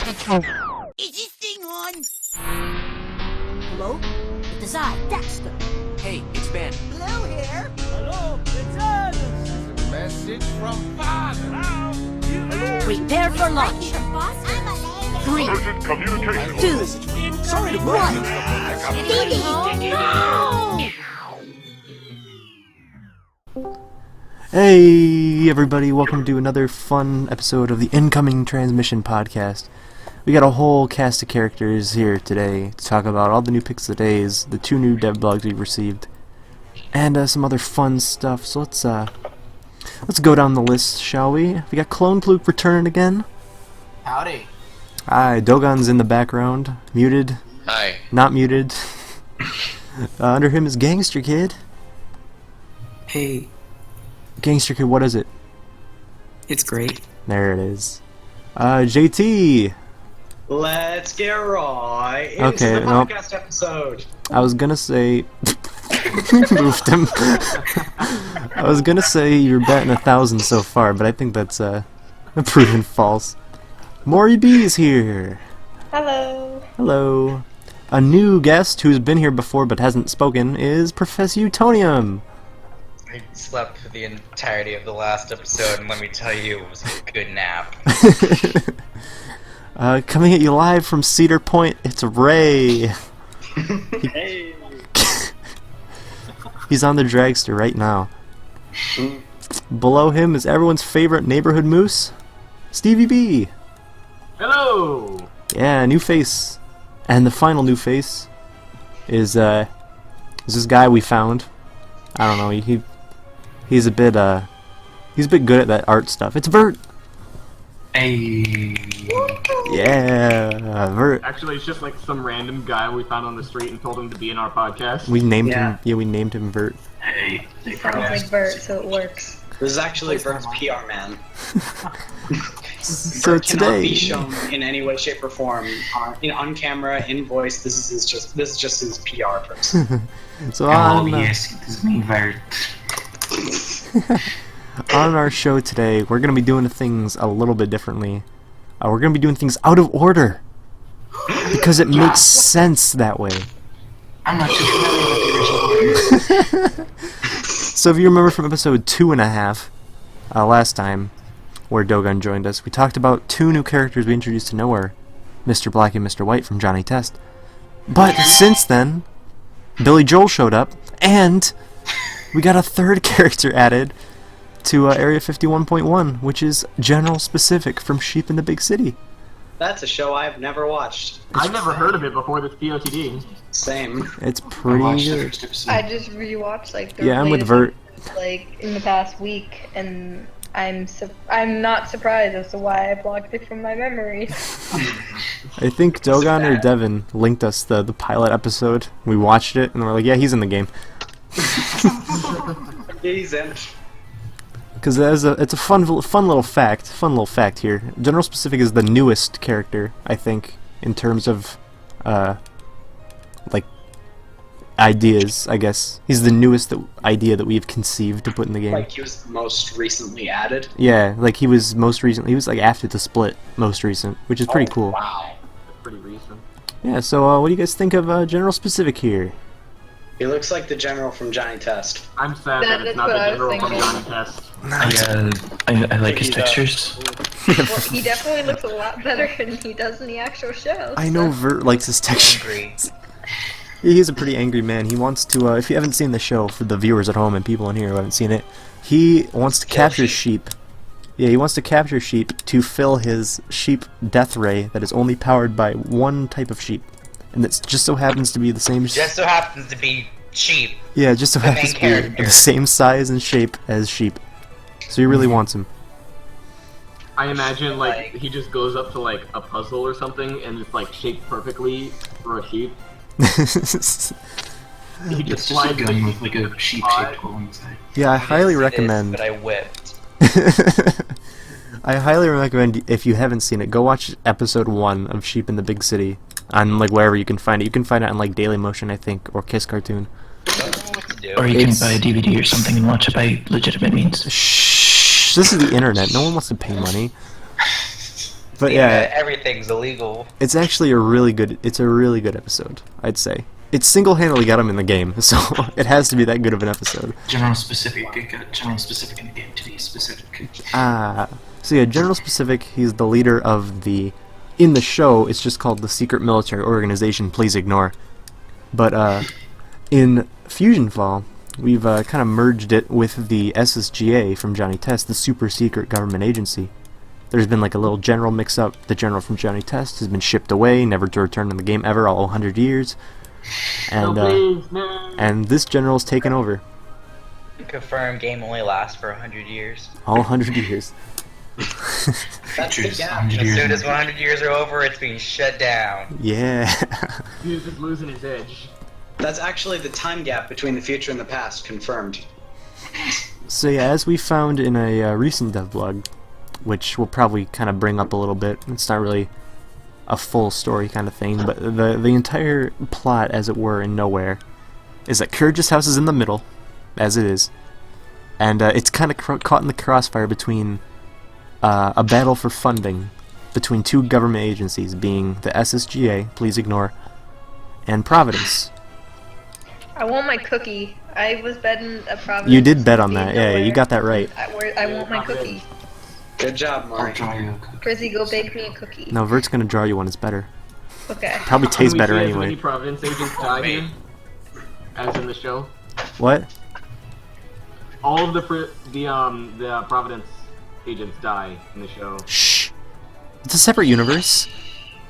Is this thing on? Hello? It is I, Dexter. Hey, it's Ben. Hello here. Hello, it's us! Message from Father. Prepare for launch. I'm a lady. 3, Urgent communication. 2, Sorry to 1. Didi. Hey everybody, welcome to another fun episode of the Incoming Transmission Podcast. We got a whole cast of characters here today to talk about all the new picks of the days, the 2 new devblogs we've received, and some other fun stuff. So let's go down the list, shall we? We got Clone Pluke returning again. Howdy. Hi, Dogon's in the background, muted, Hi. not muted. Under him is Gangster Kid. Hey, Gangster Kid, what is it? it's great. There it is. JT. Let's get right into Okay, the nope. podcast episode. I was gonna say moved him. I was gonna say you're batting 1,000 so far, but I think that's proven false. Maury B is here. Hello. Hello. A new guest who's been here before but hasn't spoken is Professor Utonium. I slept for the entirety of the last episode, and let me tell you, it was a good nap. Coming at you live from Cedar Point, it's Ray. Hey. He's on the dragster right now. Below him is everyone's favorite neighborhood moose, Stevie B. Hello! Yeah, new face. And the final new face is this guy we found. I don't know, he's a bit good at that art stuff. It's Vert. Hey, Yeah, Vert. Actually, it's just like some random guy we found on the street and told him to be in our podcast. We named Yeah. him. Yeah, we named him Vert. hey, Sounds like Bert, so it works. This is actually Bert's PR man. So Bert cannot be today, shown in any way, shape, or form on camera, in voice. This is just his PR person. so oh on yes, it is me, Vert. on our show today, we're gonna be doing things a little bit differently. We're gonna be doing things out of order because it makes sense that way. I'm not too familiar with the original order. So if you remember from episode 2.5, last time, where Dogon joined us, we talked about 2 new characters we introduced to nowhere, Mr. Black and Mr. White from Johnny Test. But since then, Billy Joel showed up, and we got a 3rd character added to Area 51.1, which is General Specific from Sheep in the Big City. That's a show I've never watched. I've never heard of it before this POTD. Same. It's I pretty watched the good. first episode. I just rewatched like the Yeah, I'm with latest Vert. episodes, like in the past week, and I'm not surprised as to why I blocked it from my memories. I think Dogon or Devin linked us the pilot episode. We watched it, and we're like, yeah, he's in the game. He's in. Because it's a fun little fact here. General Specific is the newest character, I think, in terms of like ideas. I guess he's the newest idea that we've conceived to put in the game. Like he was most recently added. Yeah, like he was like after the split, most recent, which is pretty cool. Wow. That's pretty recent. Yeah. So what do you guys think of General Specific here? He looks like the general from Johnny Test. I'm sad that That's it's not what the I was general from thinking. Johnny Test. I like his He's, textures. Well, he definitely looks a lot better than he does in the actual show. I know Vert likes his texture. Angry. He's a pretty angry man. He wants to, if you haven't seen the show, for the viewers at home and people in here who haven't seen it, he wants to capture sheep. Yeah, he wants to capture sheep to fill his sheep death ray that is only powered by one type of sheep. And it just so happens to be the same... Just so happens to be cheap. Yeah, it just so the main happens to be character. the same size and shape as sheep. So he really wants him. I imagine like he just goes up to like a puzzle or something and just like shaped perfectly for a sheep. He It's just just a slides gun the with like a sheep-shaped hole inside. Yeah, I highly Yes, it is, recommend... but I whipped. I highly recommend, if you haven't seen it, go watch episode 1 of Sheep in the Big City on like wherever you can find it. You can find it on like Dailymotion, I think, or Kiss Cartoon. Don't know what to do. Or you It's- can buy a DVD or something and watch it by legitimate means. Shh! This is the internet. No one wants to pay money. But Seeing yeah, that everything's illegal. it's actually a really good episode, I'd say. It single-handedly got him in the game, so it has to be that good of an episode. General specific in the game to be specific. So yeah, General Specific, he's the leader of in the show, it's just called the Secret Military Organization, please ignore. But in Fusion Fall, we've kind of merged it with the SSGA from Johnny Test, the super secret government agency. There's been like a little general mix-up. The general from Johnny Test has been shipped away, never to return in the game ever, all 100 years. And this general's taken over. Confirmed game only lasts for 100 years. All 100 years. That's the gap. As soon as 100 years are over, it's being shut down. Yeah. He's just losing his edge. That's actually the time gap between the future and the past, confirmed. So yeah, as we found in a recent devblog, which we'll probably kind of bring up a little bit, it's not really a full story kind of thing, but the entire plot, as it were, in Nowhere, is that Courageous House is in the middle, as it is, and it's kind of caught in the crossfire between a battle for funding between two government agencies, being the SSGA, please ignore, and Providence. I want my cookie. I was betting a Providence. You did bet on that, yeah, you got that right. I want my cookie. Good job, I'll Mari. draw you a cookie. Frizzy, go bake me a cookie. No, Vert's gonna draw you one, it's better. Okay. Probably tastes better As anyway. many Providence agents die here, as in the show. What? All of the Providence agents die in the show. Shh. It's a separate universe.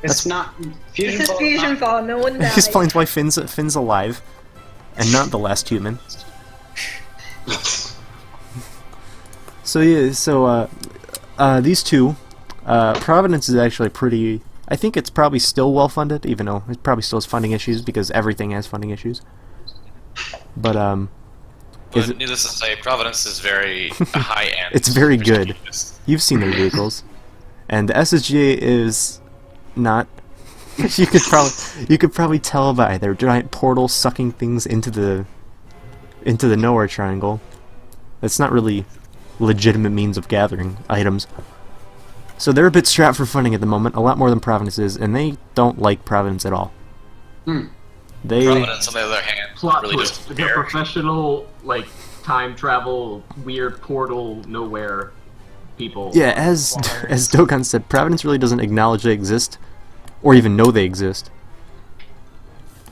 It's not Fusion This is Fall. Fusion Fall. No one dies. This explains why Finn's alive, and not the last human. So yeah, these two, Providence is actually pretty. I think it's probably still well funded, even though it probably still has funding issues because everything has funding issues. But needless to say, Providence is very high end. It's very good. You've seen their vehicles, and the SSGA is not. you could probably tell by their giant portal sucking things into the Nowhere Triangle. That's not really legitimate means of gathering items. So they're a bit strapped for funding at the moment, a lot more than Providence is, and they don't like Providence at all. Providence, on the other hand, Plot really twist. doesn't The care. professional, like, time travel, weird portal, nowhere people. Yeah, as Dogon said, Providence really doesn't acknowledge they exist, or even know they exist.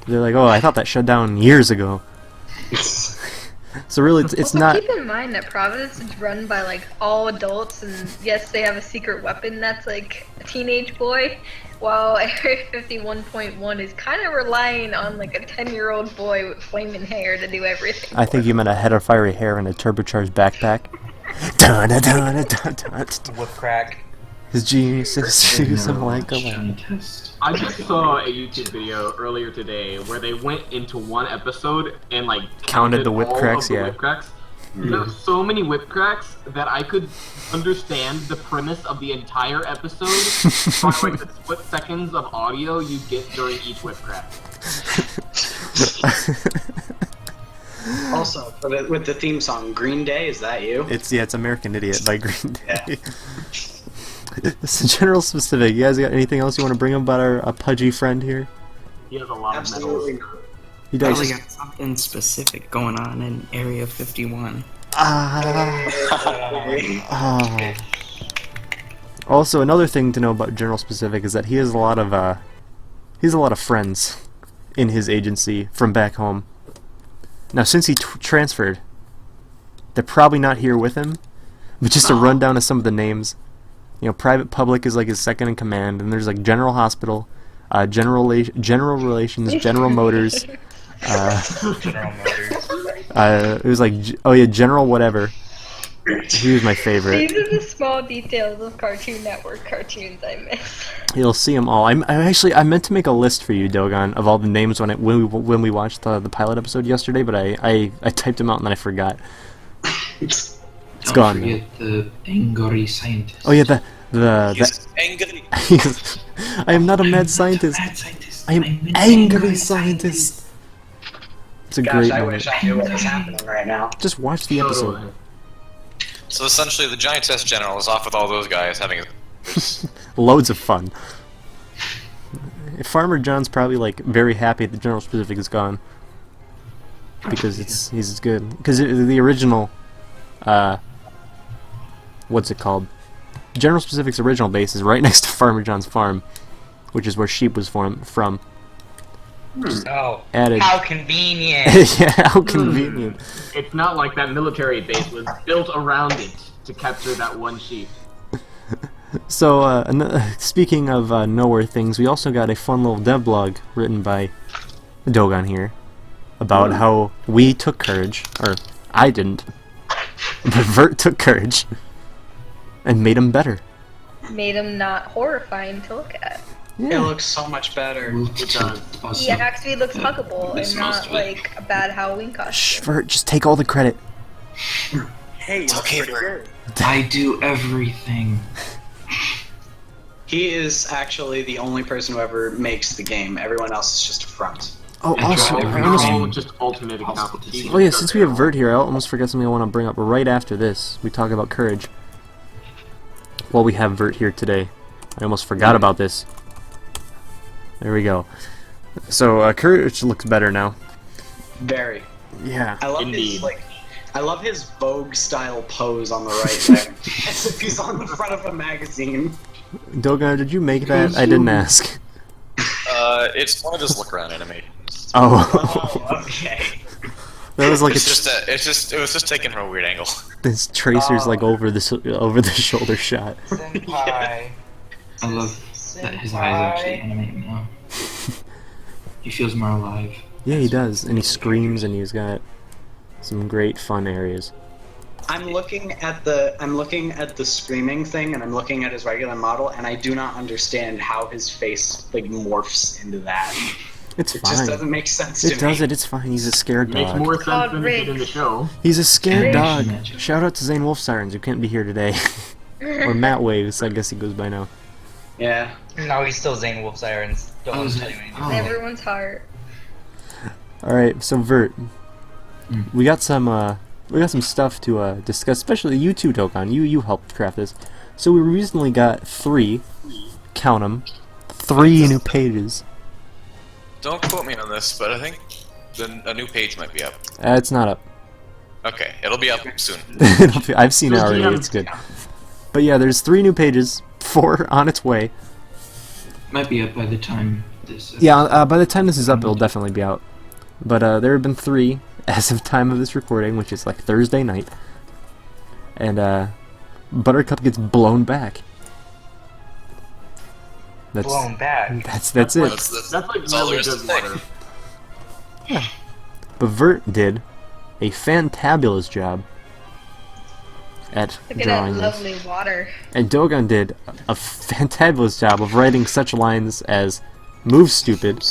They're like, oh, I thought that shut down years ago. So really, it's Also, not. keep in mind that Providence is run by like all adults, and yes, they have a secret weapon that's like a teenage boy, while Area 51.1 is kind of relying on like a 10-year-old boy with flaming hair to do everything. I think you meant a head of fiery hair and a turbocharged backpack. Dun dun dun dun dun. Whip crack. His genius is him like a Johnny lamb. Test. I just saw a YouTube video earlier today where they went into one episode and like Counted the whip all cracks, of the yeah. Whip cracks. There's so many whip cracks that I could understand the premise of the entire episode by like the split seconds of audio you get during each whip crack. Also, with the theme song, Green Day, is that you? It's American Idiot by Green Day. This is General Specific. You guys got anything else you want to bring up about our pudgy friend here? He has a lot Absolutely of not. He I does. really got something specific going on in Area 51. Also, another thing to know about General Specific is that he has a lot of friends in his agency from back home. Now, since he transferred, they're probably not here with him. But just a rundown of some of the names. You know, Private Public is like his second in command, and there's like General Hospital, General Relations, General Motors. General Motors. It was like, oh yeah, General whatever. He was my favorite. These are the small details of Cartoon Network cartoons I miss. You'll see them all. I meant to make a list for you, Dogon, of all the names when we watched the pilot episode yesterday, but I typed them out and then I forgot. It's Don't gone. forget the angry scientist. Oh yeah, the He's angry. I am not a mad scientist. Mad scientist. I am I'm an angry scientist. It's a Gosh, great I moment. wish I knew what was happening right now. Just watch the episode. So essentially, the Johnny Test General is off with all those guys having Loads of fun. Farmer John's probably like very happy that General Specific is gone because he's good. Because the original, what's it called? General Specific's original base is right next to Farmer John's farm, which is where Sheep was from. Oh, Added. how convenient! Yeah, how convenient. It's not like that military base was built around it to capture that one sheep. So, speaking of nowhere things, we also got a fun little devblog written by Dogon here about how we took courage, or I didn't, but Vert took courage and made him better. Made him not horrifying to look at. It looks so much better. He actually looks huggable and not like a bad Halloween costume. Shh, Vert, just take all the credit. Hey, It's okay, Vert. I do everything. He is actually the only person who ever makes the game. Everyone else is just a front. Oh, also, They're all just alternate accounts. oh yeah, since we have Vert here, I almost forgot something I want to bring up right after this. We talk about courage. Well, we have Vert here today. I almost forgot about this. There we go. So, courage looks better now. Very. Yeah. I love Indeed. his I love his Vogue style pose on the right there. As if he's on the front of a magazine. Dogon, did you make that? I didn't ask. It's one of his look around animations. Oh. Okay. That was like It was just taken from a weird angle. this tracer's like over the shoulder shot. Senpai. I love that his eyes actually animate now. He feels more alive. Yeah, he does, and he screams, and he's got some great fun areas. I'm looking at the screaming thing, and I'm looking at his regular model, and I do not understand how his face like morphs into that. It's It fine. just doesn't make sense to me. It does it. It's fine. He's a scared It makes dog. more sense than it did in the show. He's a scared dog. Magic. Shout out to Zane Wolf Sirens, who can't be here today, or Matt Waves. I guess he goes by now. Yeah. No, he's still Zane Wolf Sirens. Don't want to tell you anything. Everyone's heart. All right, so Vert, we got some stuff to discuss, especially you too, Dokkan. You helped craft this. So we recently got 3, count 'em, 3 new pages. Don't quote me on this, but I think a new page might be up. It's not up. Okay, it'll be up soon. I've seen it already. It's good. But yeah, there's 3 new pages, 4 on its way. Might be up by the time this. Yeah, by the time this is up, it'll definitely be out. But there have been 3 as of time of this recording, which is like Thursday night. And Buttercup gets blown back. That's, Blown back. That's it. That's like That's all really there is to good say. water. But Vert did a fantabulous job at Look at that drawing this. lovely water. And Dogon did a fantabulous job of writing such lines as "move stupid."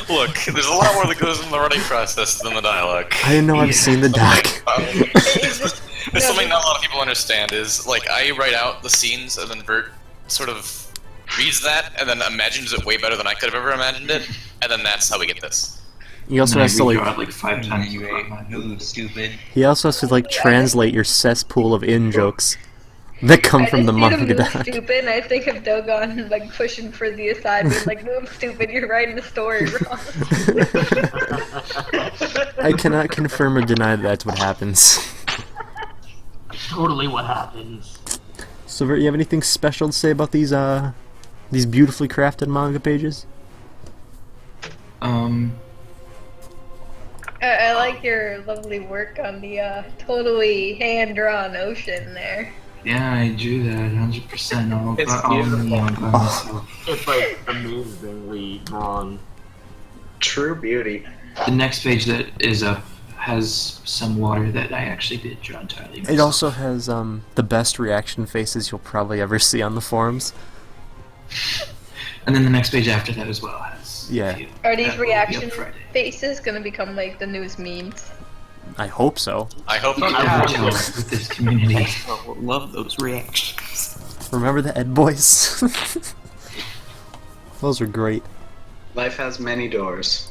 Look, there's a lot more that goes in the writing process than the dialogue. I didn't know I've seen the doc. It's something not a lot of people understand is, like, I write out the scenes and then Vert sort of reads that and then imagines it way better than I could have ever imagined it, and then that's how we get this. He also has to like 5 times. Move, stupid. He also has to like translate your cesspool of in-jokes that come from the manga move doc. stupid, and I think of Dogon like pushing for the aside, being like, "Move stupid, you're writing the story wrong." I cannot confirm or deny that that's what happens. Totally what happens. So, Vert, you have anything special to say about these beautifully crafted manga pages? I like your lovely work on the totally hand-drawn ocean there. Yeah, I drew that 100%. All It's by myself. It's like amazingly drawn. True beauty. The next page that is up has some water that I actually did draw entirely myself. It also has the best reaction faces you'll probably ever see on the forums. And then the next page after that as well has. Yeah. a few. Are these That will be reaction up Friday. faces gonna become like the news memes? I hope so. I hope Yeah, you with this community. Love those reactions. Remember the Ed boys? Those are great. Life has many doors.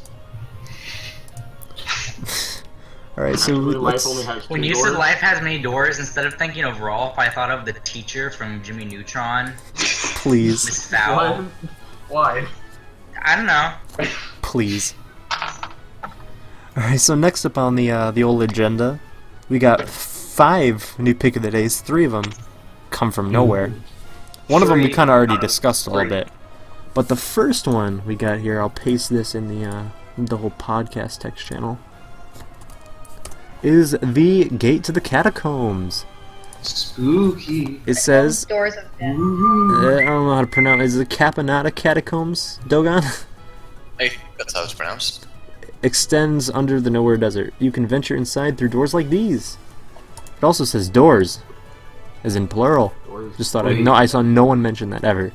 Alright, so Actually, life let's... only has When two you doors. said life has many doors, instead of thinking of Rolf, I thought of the teacher from Jimmy Neutron, Please. Miss Fowl. Why? I don't know. Please. Alright, so next up on the old agenda, we got 5 new pick of the days. 3 of them come from nowhere. One of them we kind of already discussed a little bit. But the first one we got here, I'll paste this in the whole podcast text channel, is the Gate to the Catacombs. Spooky. It says, Doors of Death. I don't know how to pronounce it. Is it Caponata Catacombs, Dogon? I think that's how it's pronounced. Extends under the Nowhere Desert. You can venture inside through doors like these. It also says doors, as in plural. Just thought I saw no one mention that ever.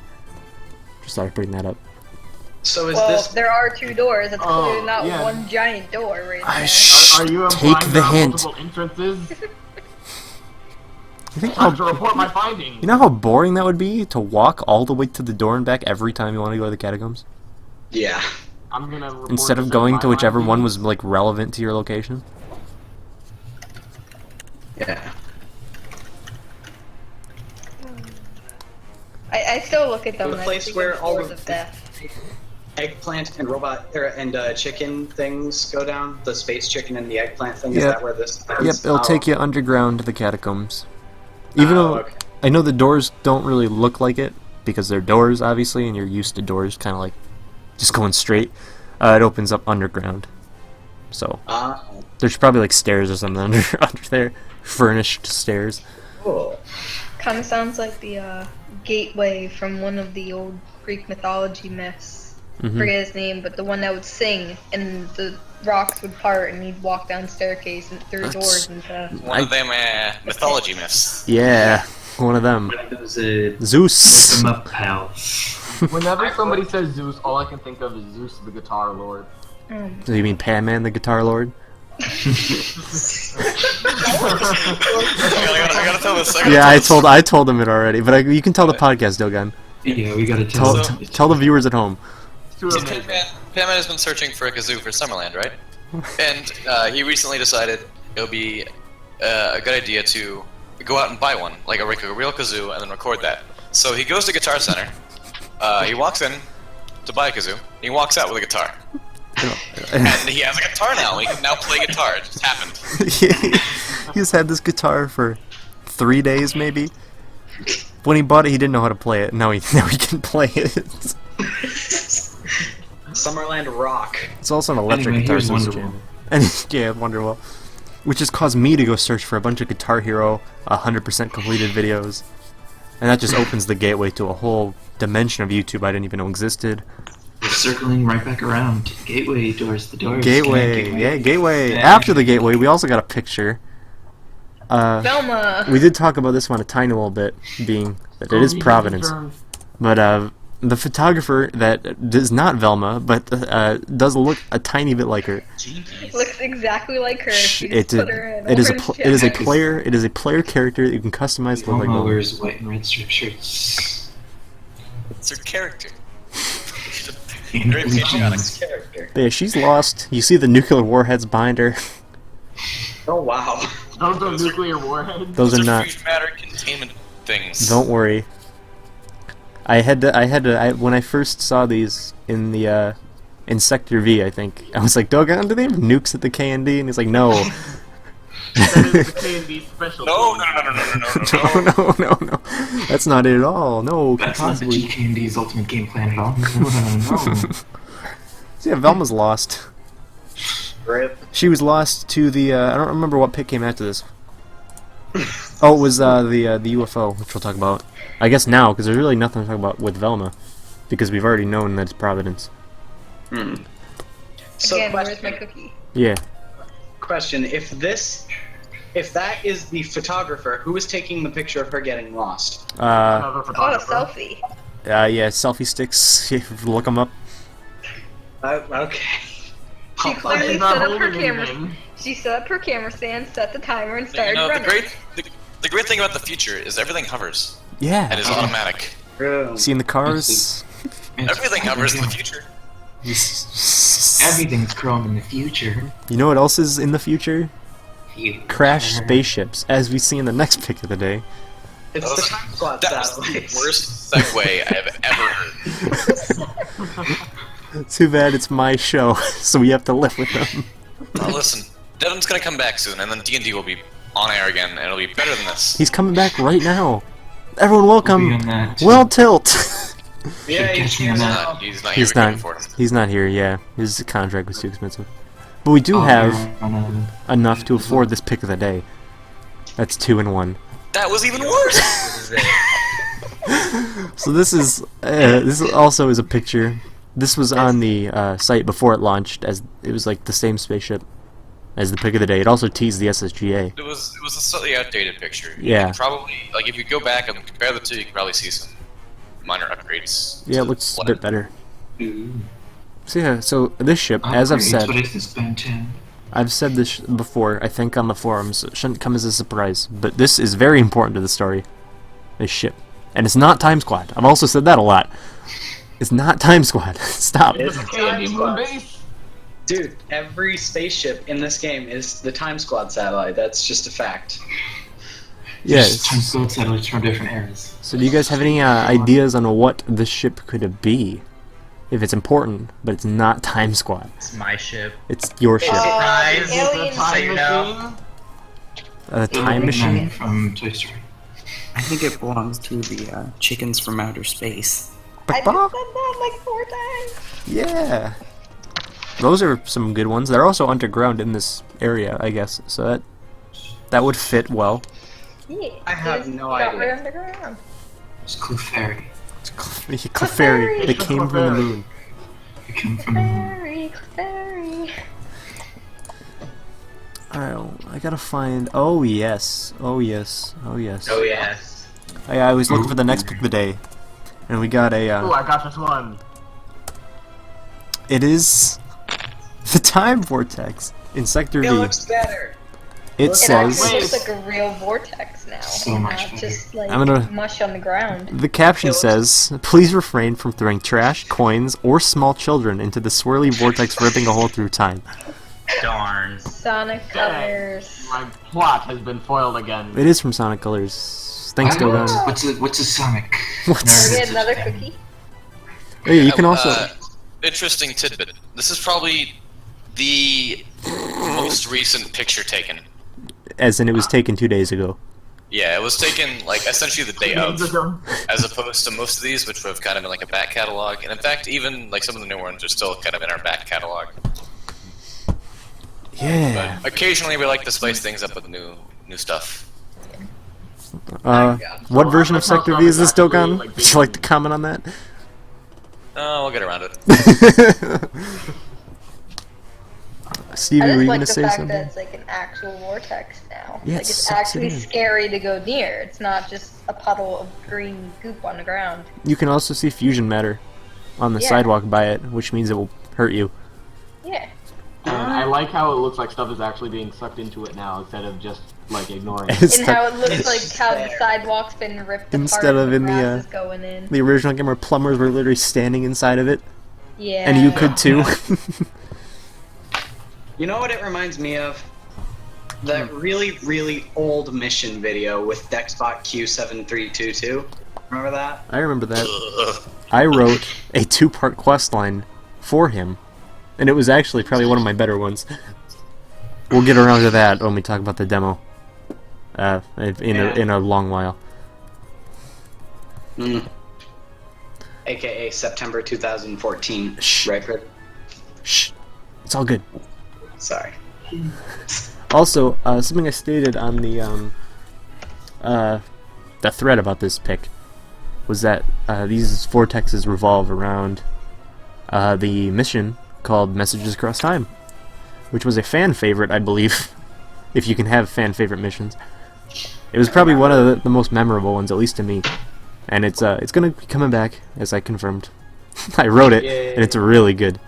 Just thought I'd bring that up. So is Well, this? there are 2 doors. It's Oh, clearly not yeah. one giant door right there. Are you Take implying the there are hint. multiple entrances? You think Time to how, report my findings. you know how boring that would be to walk all the way to the door and back every time you want to go to the catacombs? Yeah. I'm gonna report Instead of this going as to my whichever one findings. was like relevant to your location. Yeah. I still look at them The and I place think where of all Doors the- of Death. Eggplant and chicken things go down. The space chicken and the eggplant thing. Yep. Is that where this? Yep, Is? it'll Oh. take you underground to the catacombs. Even though okay. I know the doors don't really look like it because they're doors, obviously, and you're used to doors, kind of like just going straight. It opens up underground, so there's probably like stairs or something under there, furnished stairs. Cool. Kind of sounds like the gateway from one of the old Greek mythology myths. Mhm. Forget his name, but the one that would sing and the rocks would part and he'd walk down staircase and through doors into. One of them mythology myths. Yeah, one of them. Those Zeus. them up pals. Whenever somebody says Zeus, all I can think of is Zeus the Guitar Lord. Do you mean Pan Man, the Guitar Lord? I gotta tell this. Yeah, I told him it already, but you can tell the podcast, Dogon. Yeah, we gotta tell. Tell the viewers at home. So Pan Man has been searching for a kazoo for Summerland, right? And he recently decided it would be a good idea to go out and buy one, like a real kazoo, and then record that. So he goes to Guitar Center. He walks in to buy a kazoo. And he walks out with a guitar. And he has a guitar now. He can now play guitar. It just happened. He's had this guitar for 3 days, maybe. When he bought it, he didn't know how to play it. Now he can play it. Summerland Rock. It's also an electric Anyway, guitar here's system. Wonderwall. And yeah, Wonderwall, which has caused me to go search for a bunch of Guitar Hero 100% completed videos, and that just opens the gateway to a whole dimension of YouTube I didn't even know existed. We're circling right back around. Gateway doors, the doors. Gateway, yeah, gateway. After the gateway, we also got a picture. Velma! We did talk about this one a tiny little bit, being that it is Providence. But the photographer that is not Velma, but does look a tiny bit like her. Looks exactly like her. She It, just put her in it is orange it is a jacket. player. It is a player character that you can customize to look like Velma Velma. wears white and red striped shirts. It's her character. And Very blue patriotic jeans. character. But yeah, she's lost. You see the nuclear warheads behind her. Oh wow. Those are nuclear warheads. Those are Those not. free matter containment things. Don't worry. I had to. When I first saw these in the in Sector V, I think I was like, Dogon, do they have nukes at the KND? And he's like, no. That is the K&D special. No. No. That's not it at all. No, That's not the possibly. GKND's ultimate game plan at all. No. So yeah, Velma's lost. Rip. She was lost to the. I don't remember what pick came after this. Oh, it was the UFO, which we'll talk about. I guess now, because there's really nothing to talk about with Velma, because we've already known that it's Providence. So Again, where's question. my cookie? Yeah. Question: If that is the photographer, who is taking the picture of her getting lost? Another Oh, a photographer. selfie. Yeah, selfie sticks. Look them up. Okay. She clearly She's not set up her holding camera. anything. She set up her camera stand, set the timer, and You started know, running. the great thing about the future is everything hovers Yeah. and is automatic. See in the cars. Everything hovers in the future. Everything's chrome in the future. You know what else is in the future? You crash spaceships, as we see in the next pick of the day. It's the time squad That was satellites. the worst segue I have ever heard. Too bad it's my show, so we have to live with them. Now listen, Devon's gonna come back soon, and then D&D will be on air again, and it'll be better than this. He's coming back right now. Everyone welcome, We'll be on that. Well Tilt! Yeah, Should he's catch me here on now. that. He's not here. He's We couldn't not, afford him. he's not here, yeah. His contract was too expensive. But we do Oh, have yeah, on enough to afford this pick of the day. That's 2 in 1. That was even worse! This is it. So this is also is a picture. This was on the site before it launched, as it was like the same spaceship as the pick of the day. It also teased the SSGA. It was a slightly outdated picture. You Yeah. can probably, like, if you go back and compare the two, you can probably see some minor upgrades. Yeah, it to looks a what- bit better. Ooh. So yeah, so this ship, as I've Upgrades, said, What is this, Ben 10? I've said this before, I think on the forums, it shouldn't come as a surprise, but this is very important to the story. This ship. And it's not Time Squad. I've also said that a lot. It's not Time Squad. Stop. It's Candy Time Moon Squad. Base. Dude, every spaceship in this game is the Time Squad satellite. That's just a fact. Just Yes. Time squad satellites from different eras. So do you guys have any ideas on what this ship could be? If it's important, but it's not Time Squad. It's my ship. It's your ship. Surprise! Is it the Alien time say no. machine? A time machine? From Toy Story. I think it belongs to the chickens from outer space. I just said that like 4 times. Yeah. Those are some good ones. They're also underground in this area, I guess. So that would fit well. Yeah. I have it's no got idea. right underground. It's Clefairy. It's Clefairy. They came from the moon. They come from the moon. Clefairy, Clefairy. I gotta find. Oh yes. Oh yes. Oh yes. Oh yes. I was looking for the next pick of the day, and we got a. Oh, I got this one. It is the time vortex in Sector It V. looks better. It It says actually looks like a real vortex now. So much not better. just like I'm gonna- mush on the ground. the caption says, "Please refrain from throwing trash, coins, or small children into the swirly vortex, ripping a hole through time." Darn. Sonic Dang. colors. My plot has been foiled again. It is from Sonic Colors. Thanks, I don't know. Dogon. What's a Sonic? What's- Can we get another cookie? Oh, yeah, you can also. Interesting tidbit. This is probably the most recent picture taken. As in, it was taken 2 days ago. Yeah, it was taken, like, essentially the day of, Days ago. as opposed to most of these, which would have kind of been like a back catalog. And in fact, even, like, some of the new ones are still kind of in our back catalog. Yeah. But occasionally we like to spice things up with new stuff. What version of Sector V is this, Dogon? Like, Would you like to comment on that? Oh, we'll get around it. Stevie, I were just you like gonna the say fact something? that it's like an actual vortex now. Yeah, like it it's sucks it actually in. scary to go near. It's not just a puddle of green goop on the ground. You can also see fusion matter on the Yeah. sidewalk by it, which means it will hurt you. Yeah. And I like how it looks like stuff is actually being sucked into it now instead of just like ignoring it. It's And how it looks It's like how the there. sidewalk's been ripped Instead apart of and in the, grass is going in. The original game where plumbers were literally standing inside of it, Yeah. and you could too. You know what it reminds me of? That really, really old mission video with Dexbot Q7322. Remember that? I remember that. I wrote a 2-part quest line for him, and it was actually probably one of my better ones. We'll get around to that when we talk about the demo in a long while. AKA September 2014. Shh. Right, Chris? Shh, it's all good. Sorry. Also, something I stated on the thread about this pick was that these vortexes revolve around the mission called Messages Across Time, which was a fan favorite, I believe, if you can have fan favorite missions. It was probably one of the most memorable ones, at least to me, and it's gonna be coming back, as I confirmed. I wrote it, and it's really good.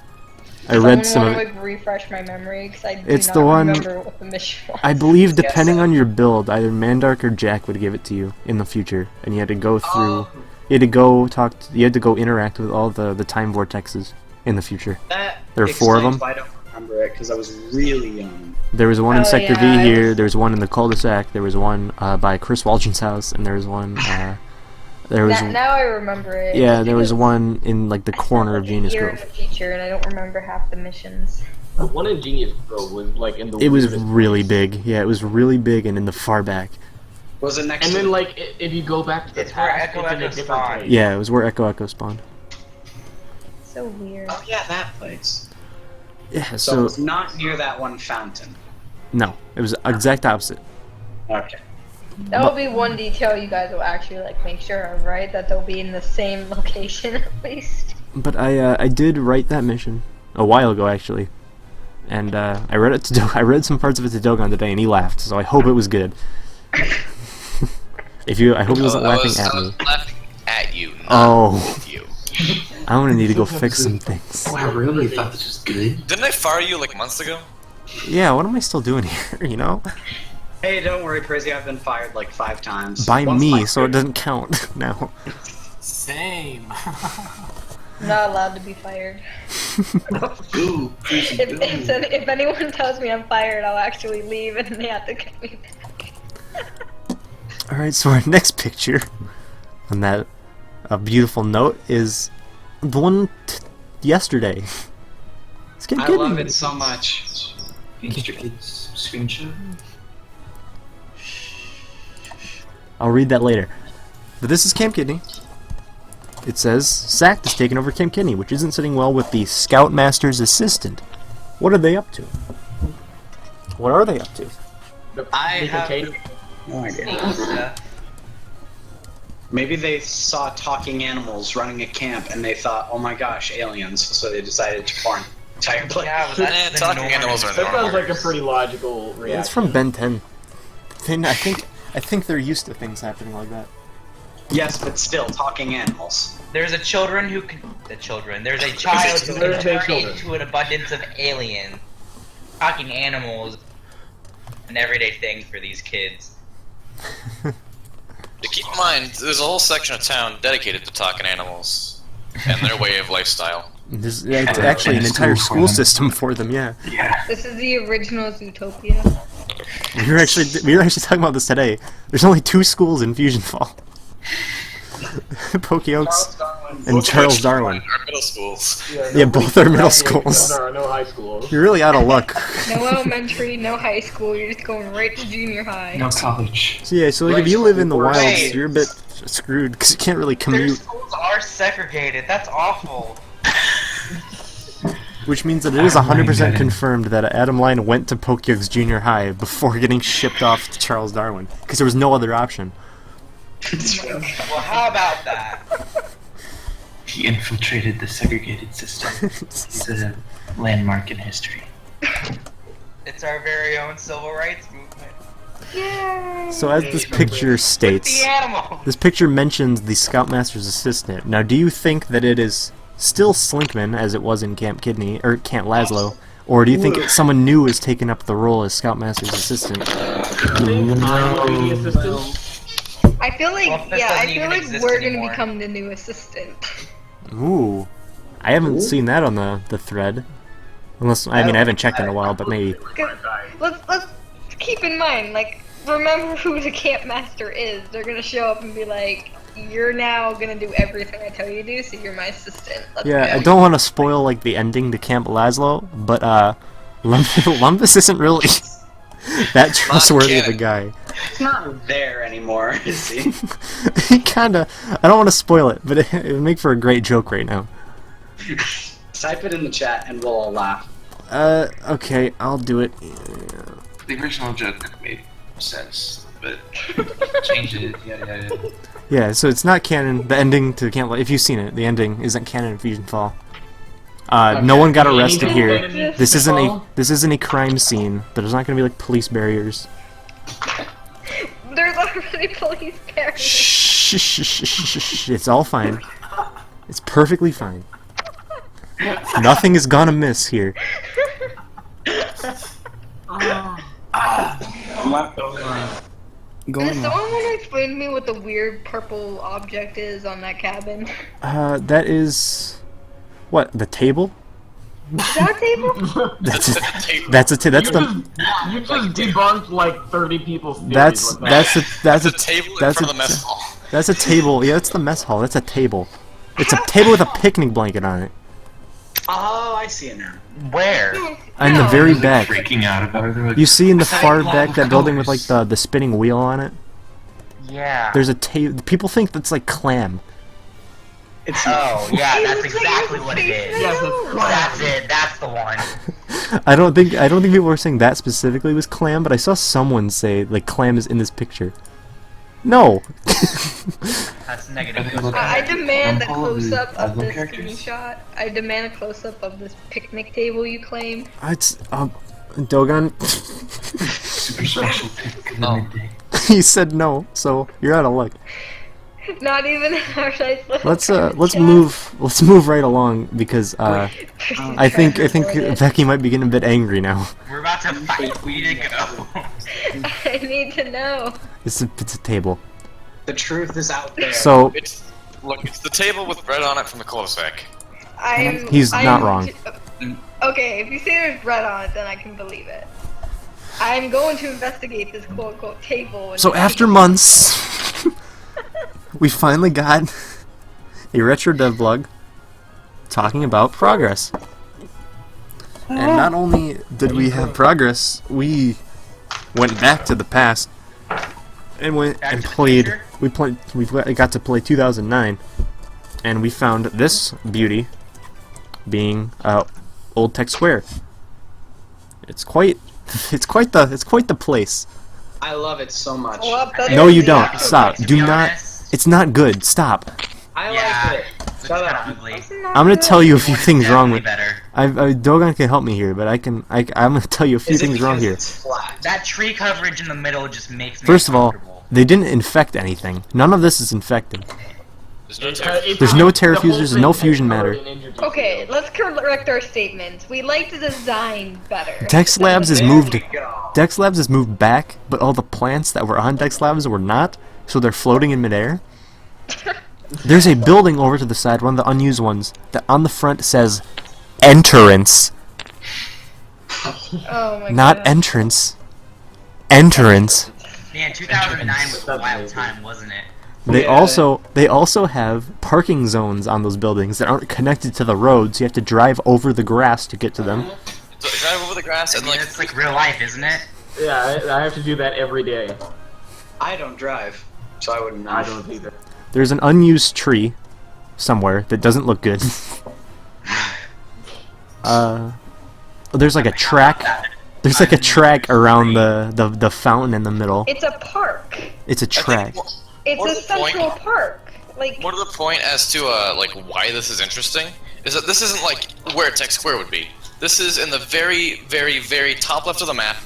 I read some of I it. like refresh my memory because I do It's not the one- remember what the mission was. I believe, depending on your build, either Mandark or Jack would give it to you in the future, and you had to go through. You had to go talk. You had to go interact with all the time vortexes in the future. That There are 4 of explains them. why I don't remember it because I was really young. There was one in Oh, Sector yeah, V I here. was- There was one in the cul-de-sac. There was one by Chris Walgen's house, and there was one. There was Now I remember it. yeah. There was one in like the corner of Genius Year in Grove. the future, and I don't remember half the missions. The one in Genius Grove was like in the. It was weirdest really place. big. Yeah, it was really big and in the far back. Was it next And to then like if you go back to the It's where past, Echo it's in a Echo different spawned. place. Yeah, it was where Echo spawned. So weird. Oh yeah, that place. Yeah. So So it's not near that one fountain. no, it was exact opposite. Okay. That will be one detail you guys will actually like make sure of, right? That they'll be in the same location at least. But I did write that mission a while ago actually, and I read it to I read some parts of it to Dogon today, and he laughed. So I hope it was good. I hope he wasn't laughing at I me. was laughing at you, not Oh. with you. I'm gonna need to go fix some things. Oh, I really thought this was good. Didn't I fire you like months ago? Yeah, what am I still doing here? You know, Hey, don't worry, Prizzy. I've been fired like 5 times. by Once me, my- so it doesn't count now. Same. I'm not allowed to be fired. Ooh, If anyone tells me I'm fired, I'll actually leave and they have to get me back. All right, so our next picture on that beautiful note is the one yesterday. It's getting I good. love it so much. Get your kids screenshot. I'll read that later. But this is Camp Kidney. It says, Sacked has taken over Camp Kidney, which isn't sitting well with the Scoutmaster's assistant. What are they up to? What are they up to? I They have contain- no idea. Maybe they saw talking animals running a camp and they thought, oh my gosh, aliens, so they decided to form an entire place. Yeah, but that's the talking norm. animals are That sounds like a normal. pretty logical reaction. It's from Ben 10. I think they're used to things happening like that. Yes, but still, talking animals. There's a There's a child who can There's turn children. into an abundance of aliens, talking animals, an everyday thing for these kids. Keep in mind, there's a whole section of town dedicated to talking animals and their way of lifestyle. There's it's actually an entire school system for them, yeah. Yeah. This is the original Zootopia. We were actually talking about this today. There's only 2 schools in Fusion Fall. Pokey-Oaks and Charles Darwin. Our middle schools. Yeah, both are middle schools. No high schools. You're really out of luck. No elementary, no high school, you're just going right to junior high. No college. So yeah, so like if you live in the wilds, Wait. you're a bit screwed because you can't really Their commute, schools are segregated. That's awful. which means that it is 100% confirmed that Adam Line went to Pokey-Oaks Junior High before getting shipped off to Charles Darwin because there was no other option. Well, how about that? He infiltrated the segregated system. He's a landmark in history. It's our very own civil rights movement. Yay! So as this picture states, The animal. this picture mentions the Scoutmaster's assistant. Now, do you think that it is still Slinkman as it was in Camp Kidney or Camp Laszlo, or do you think someone new has taken up the role as Scoutmaster's assistant? I'm the assistant. I feel like, Well, this yeah, I doesn't feel even like exist we're gonna anymore. become the new assistant. Ooh, I haven't seen that on the thread. Unless I haven't checked in a while, but maybe. 'Cause let's keep in mind, like, remember who the camp master is. They're gonna show up and be like, "You're now gonna do everything I tell you to do, so you're my assistant." Let's Yeah, go. I don't want to spoil like the ending to Camp Laszlo, but Lumpus isn't really that trustworthy of a guy. It's not there anymore, is he? He kinda. I don't want to spoil it, but it would make for a great joke right now. Type it in the chat and we'll all laugh. Okay, I'll do it. The original joke made sense, but change it. Yeah. Yeah, so it's not canon. The ending to Camp. If you've seen it, the ending isn't canon in Fusion Fall. No one got arrested here. This isn't a crime scene. There's not gonna be like police barriers. There's already police barriers. Shh. It's all fine. It's perfectly fine. Nothing is gonna miss here. Does someone want to explain to me what the weird purple object is on that cabin? That is... What, the table? Is that a table? That's a, table. that's the You just debunked like 30 people's theories. that's with that. that's It's a table in that's front a- of the mess hall. that's a table. Yeah, it's the mess hall. That's a table. It's a table with a picnic blanket on it. Oh, I see it now. Where? In the very back. Freaking out about it. They're like, You see in the "I thought far you back loved that building with like colors." the spinning wheel on it. Yeah. There's a table. People think that's like clam. It's Oh, yeah, It that's looks like exactly a what it space is. Yes, nose. That's it. That's the one. I don't think people were saying that specifically was clam, but I saw someone say like clam is in this picture. No. That's negative. Are they looking I at demand a Cornhole of the close-up of Devblog this characters? screenshot. I demand a close-up of this picnic table you claim. It's Dogon. Super special pick in the midday. He said no, so you're out of luck. Not even our nice little Let's move right along because I think Becky might be getting a bit angry now. We're about to fight. We need to go. I need to know. It's a table. the truth is out there. So It's the table with bread on it from the cul-de-sac. He's not wrong. Okay, if you say there's bread on it, then I can believe it. I'm going to investigate this quote-unquote table. And So after months, we finally got a retro devblog talking about progress. And not only did we have progress, we went back to the past and went and played. We got to play 2009, and we found this beauty being Old Tech Square. It's quite the place. I love it so much. Well, but No, you the don't. actual- Stop. To Do be not. honest, It's not good. Stop. I Yeah. like it. it's Shut kind up. of ugly. It's not I'm gonna good. tell you a few things wrong with. Better. Dogon can help me here, but I'm gonna tell you a few Is it things wrong because here. it's flat? That tree coverage in the middle just makes me First of all, uncomfortable. they didn't infect anything. None of this is infected. There's no There's no terra the whole fusers, thing no is fusion covered matter. in injured Okay, tissue. let's correct our statements. We like the design better. Dex Labs is There moved. we go. Dex Labs is moved back, but all the plants that were on Dex Labs were not, so they're floating in midair. There's a building over to the side, one of the unused ones, that on the front says entrance, Oh my not god. entrance. Entrance. Man, 2009 was a wild time, wasn't it? They Yeah. also have parking zones on those buildings that aren't connected to the roads. You have to drive over the grass to get to them. So drive over the grass I and mean, like it's like real life, isn't it? Yeah, I have to do that every day. I don't drive, so I wouldn't know. I don't either. There's an unused tree somewhere that doesn't look good. There's like a track. There's like a track around the fountain in the middle. It's a park. It's a track. It's More a to the point- central park. Like, more to the point as to like why this is interesting is that this isn't like where Tech Square would be. This is in the very, very, very top left of the map.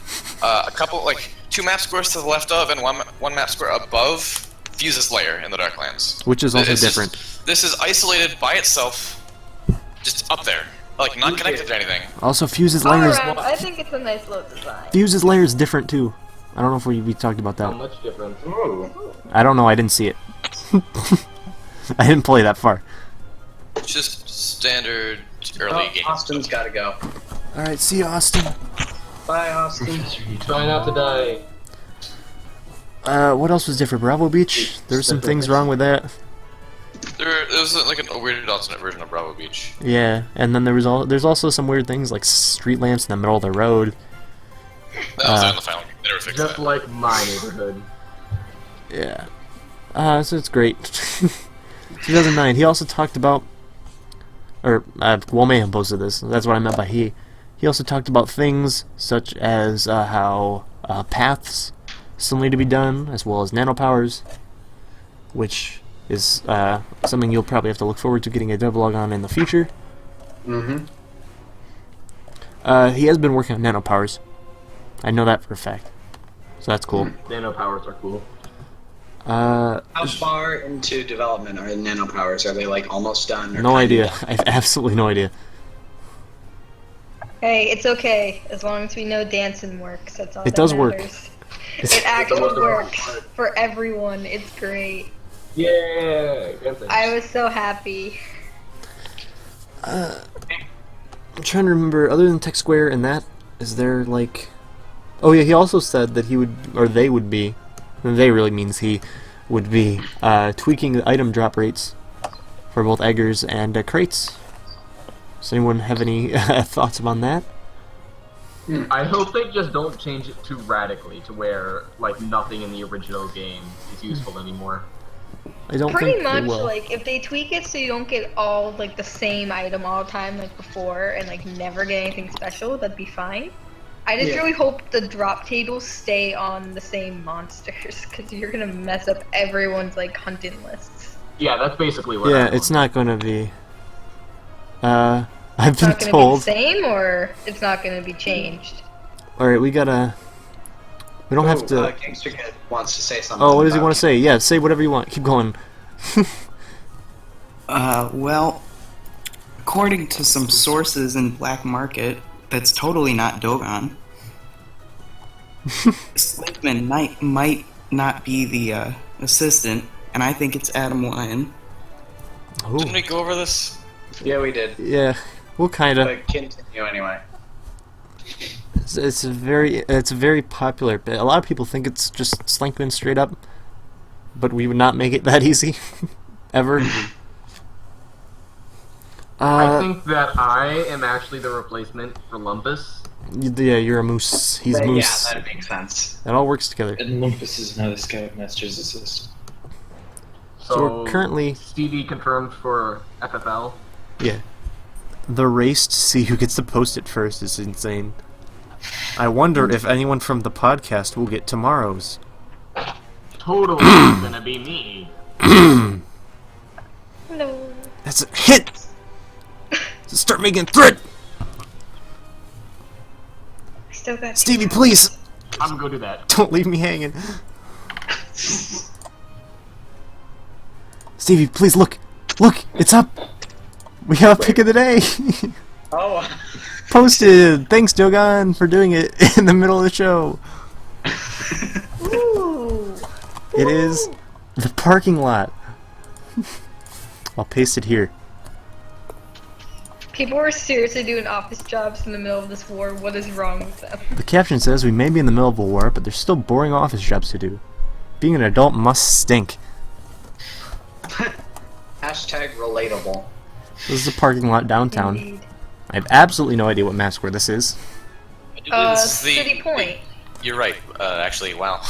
A couple, like, 2 map squares to the left of and one map square above Fuse's lair in the Darklands. Which is also It's just- different. this is isolated by itself, just up there, like not connected to anything. Also, Fuse's all layer is around, I think it's a nice little design. Fuse's layer is different too. I don't know if we talked about How that. much different? Ooh. I don't know. I didn't see it. I didn't play that far. Just standard early game. Austin's gotta go. All right, see you, Austin. Bye, Austin. Try not to die. What else was different? Bravo Beach. There were some things wrong with that. There was like a weird alternate version of Bravo Beach. Yeah, and then there's also some weird things like street lamps in the middle of the road. That was in the final game. They never fixed Just that. like my neighborhood. Yeah. So it's great. 2009. He also talked about, or Mayhem posted this. That's what I meant by he. He also talked about things such as how paths still need to be done, as well as nanopowers, which is something you'll probably have to look forward to getting a devlog on in the future. Mm-hmm. He has been working on nanopowers. I know that for a fact. So that's cool. Nano powers are cool. How far into development are the nanopowers? Are they like almost done? Or No kinda idea. done? I have absolutely no idea. Hey, it's okay as long as we know dancing works. That's all. It does work. matters. It actually works for everyone. It's great. Yeah. I was so happy. I'm trying to remember, other than Tech Square and that, is there, like... Oh yeah, he also said that he would, or they would be, and they really means he, would be tweaking the item drop rates for both eggers and crates. Does anyone have any thoughts on that? I hope they just don't change it too radically to where like nothing in the original game is useful anymore. I don't Pretty think they much, will. like, if they tweak it so you don't get all, like, the same item all the time like before and, like, never get anything special, that'd be fine. I just really hope the drop tables stay on the same monsters, because you're gonna mess up everyone's, like, hunting lists. Yeah, that's basically what. Yeah, it's not gonna be. I've It's been not gonna told. be the same, or it's not gonna be changed? Alright, we gotta... We don't have to... Gangster Kid wants to say something. Oh, what does he about want to say? Yeah, say whatever you want. Keep going. Well, according to some sources in Black Market, that's totally not Dogon. Slakeman might not be the assistant, and I think it's Adam Lyon. Ooh. Didn't we go over this? Yeah, we did. Yeah, we'll kinda. But continue anyway. It's a very popular bit. A lot of people think it's just Slankman straight up, but we would not make it that easy, ever. I think that I am actually the replacement for Lumpus. Yeah, you're a moose. He's moose. Yeah, that makes sense. It all works together. And Lumpus is now the Scoutmaster's assistant. So we're currently... Stevie confirmed for FFL. Yeah. The race to see who gets to post it first is insane. I wonder if anyone from the podcast will get tomorrow's. Totally gonna be me. No. That's a hit! Start making threat! Still got Stevie, please! I'm gonna go do that. Don't leave me hanging. Stevie, please look! Look! It's up! We have a pick of the day! Oh. Posted! Thanks, Dogon, for doing it in the middle of the show. Ooh. It is the parking lot. I'll paste it here. People are seriously doing office jobs in the middle of this war. What is wrong with them? The caption says we may be in the middle of a war, but there's still boring office jobs to do. Being an adult must stink. Hashtag relatable. This is a parking lot downtown. Indeed. I have absolutely no idea what mass square this is. I do believe this is the... City Point. You're right. Actually, wow.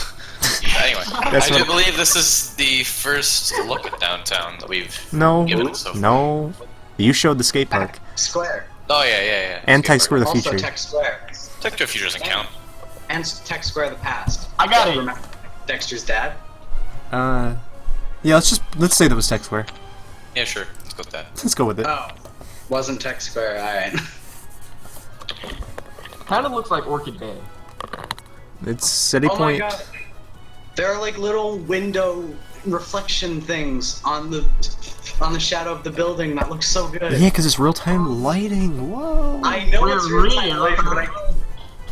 Anyway, That's I do what- believe this is the first look at downtown that we've given so far. No. You showed the skate park. Square. Oh yeah. And Tech Square the Also future. Tech Square. Tech to Future doesn't count. And Tech Square the past. I got it. Remember Dexter's dad? Yeah, let's say that was Tech Square. Yeah, sure. Let's go with that. Let's go with it. Oh. Wasn't Tech Square, alright. Kind of looks like Orchid Bay. It's City Oh Point. my god. There are like little window reflection things on the shadow of the building that looks so good. Yeah, because it's real-time lighting. Whoa. I know We're it's real-time real. lighting, but I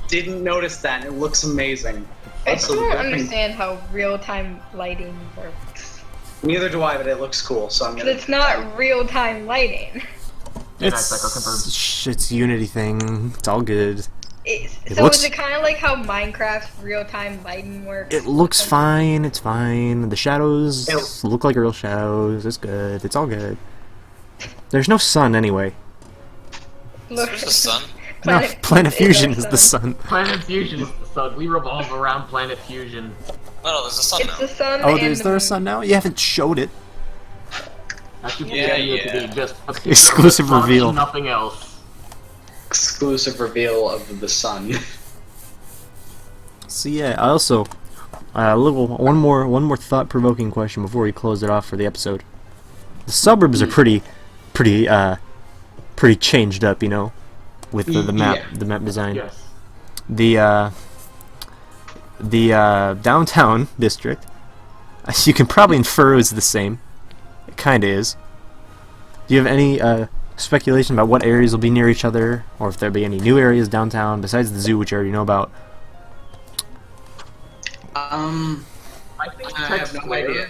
didn't notice that, and it looks amazing. I Also, still the don't building- understand how real-time lighting works. Neither do I, but it looks cool, so I'm Because gonna... it's not real-time lighting. It's Unity thing. It's all good. It So looks- is it kind of like how Minecraft's real-time lighting works? It looks fine. It's fine. The shadows Ew. look like real shadows. It's good. It's all good. There's no sun anyway. Look, There's the sun. No, Planet Fusion our is the sun. Planet Fusion is the sun. We revolve around Planet Fusion. No, there's a sun It's now. the sun. Oh, and is the there a moon. sun now? You haven't showed it. That's just Yeah, the idea yeah. to be just a Exclusive sun and reveal. Nothing else. Exclusive reveal of the sun. So yeah, I also one more thought-provoking question before we close it off for the episode. The suburbs are pretty changed up, you know, with the map design. Yes. The downtown district, you can probably infer is the same. It kind of is. Do you have any speculation about what areas will be near each other, or if there'll be any new areas downtown besides the zoo, which you already know about? I think I Tech have no Square idea.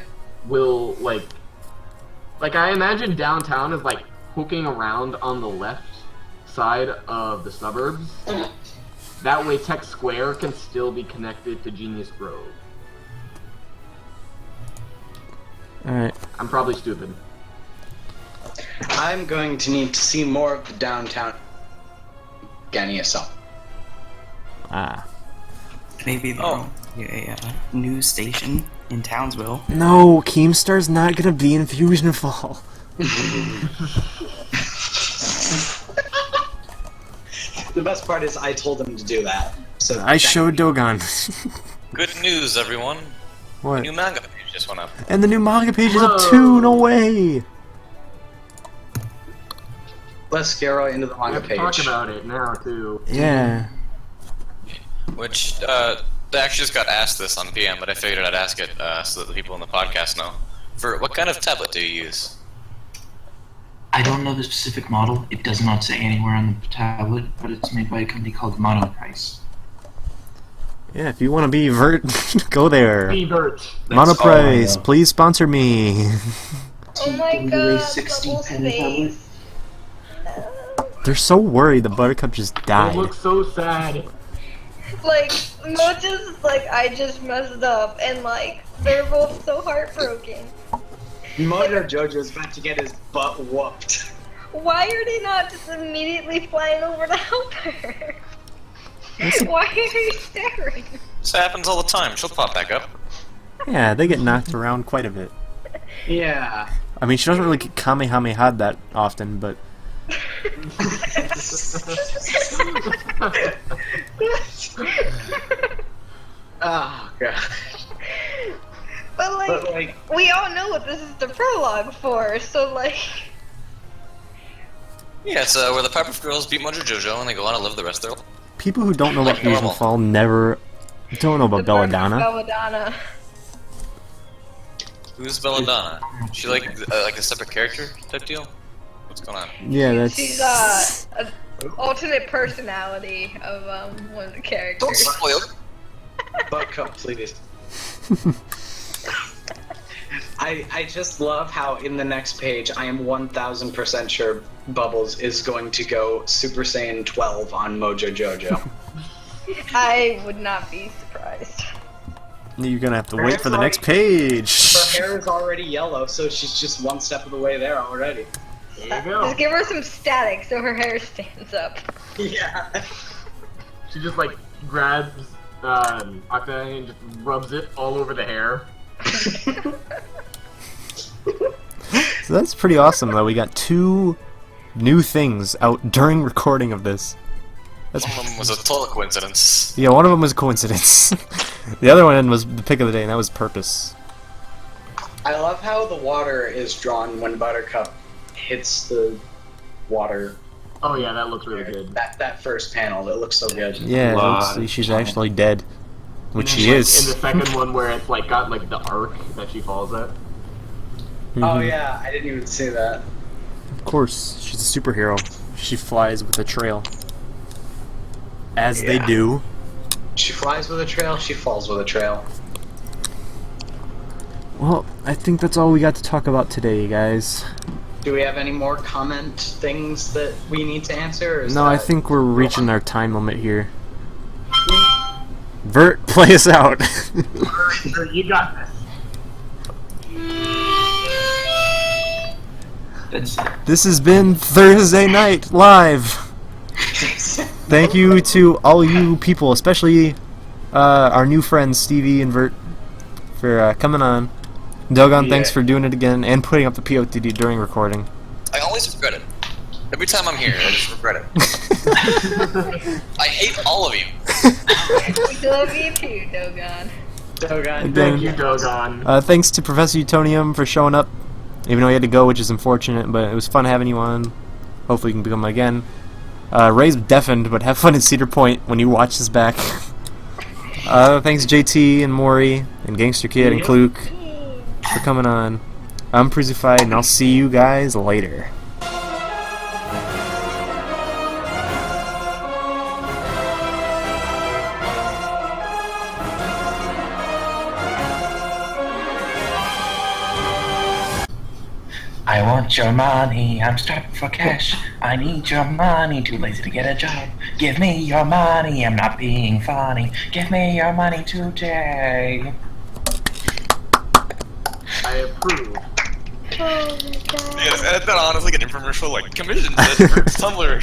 will like I imagine downtown is like hooking around on the left side of the suburbs. That way Tech Square can still be connected to Genius Grove. Alright. I'm probably stupid. I'm going to need to see more of the downtown Ganiason. Ah. Maybe there'll be a news station in Townsville. No, Keemstar's not gonna be in Fusion Fall. The best part is I told him to do that. So I showed Dogon. Good news, everyone. What? The new manga page just went up. And the new manga page is up too, no way! Let's get right into the I manga have to page. talk about it now, too. Yeah. Which, they actually just got asked this on PM, but I figured I'd ask it so that the people in the podcast know. For what kind of tablet do you use? I don't know the specific model. It does not say anywhere on the tablet, but it's made by a company called Monoprice. Yeah, if you want to be Vert, go there. Be Vert. Monoprice, please sponsor me. Oh my god, 60 double pen tablet. space. They're so worried the Buttercup just It died. looks so sad. Like, Mojo's like, I just messed up, and like, they're both so heartbroken. Mojo Jojo's about to get his butt whooped. Why are they not just immediately flying over to help her? Why are you staring? This happens all the time. She'll pop back up. Yeah, they get knocked around quite a bit. Yeah. I mean, she doesn't really get Kamehameha that often, but... Oh, God. But like, we all know what this is the prologue for, so like... Yeah, it's where the Powerpuff Girls beat Mojo Jojo and they go on to live the rest of their life. People who don't know about Like Fusion normal. Fall never... don't know about Belladonna. Belladonna. Who's Belladonna? She like a separate character type deal? What's going on? Yeah, that's... She's an alternate personality of one of the characters. Don't spoil. Buttercup, please. I just love how in the next page I am 1000% sure Bubbles is going to go Super Saiyan 12 on Mojo Jojo. I would not be surprised. You're gonna have to wait for the next page. Her hair is already yellow, so she's just one step of the way there already. There you go. Just give her some static so her hair stands up. Yeah. She just like grabs Octa and just rubs it all over the hair. So that's pretty awesome, though. We got 2 new things out during recording of this. That's... One of them was a total coincidence. Yeah, one of them was a coincidence. The other one was the pick of the day, and that was purpose. I love how the water is drawn when Buttercup hits the water. Oh yeah, that looks really good. That first panel, that looks so good. Yeah, Lot see, of she's time. actually dead. Which And she then, is. In the second one where it's like got like the arc that she falls at. Oh yeah, I didn't even see that. Of course, she's a superhero. She flies with a trail. As they Yeah. do. She flies with a trail, she falls with a trail. Well, I think that's all we got to talk about today, guys. Do we have any more comment things that we need to answer? Or is No, I that- think we're reaching our time limit here. Vert, play us out. You got this. That's it. This has been Thursday Night Live. Thank you to all you people, especially our new friends Stevie and Vert, for coming on. Dogon, thanks for doing it again and putting up the POTD during recording. I always regret it. Every time I'm here, I just regret it. I hate all of you. We love you too, Dogon. Dogon. Again, Thank you, Dogon. thanks to Professor Utonium for showing up, even though he had to go, which is unfortunate, but it was fun having you on. Hopefully you can become again. Ray's deafened, but have fun at Cedar Point when you watch this back. Thanks JT and Maury and Gangster Kid and Kluke for coming on. I'm przzyfied, and I'll see you guys later. I want your money, I'm strapped for cash. I need your money, too lazy to get a job. Give me your money, I'm not being funny. Give me your money today. I approve. Yes, edit that on as like an infomercial, like commissioned at Tumblr.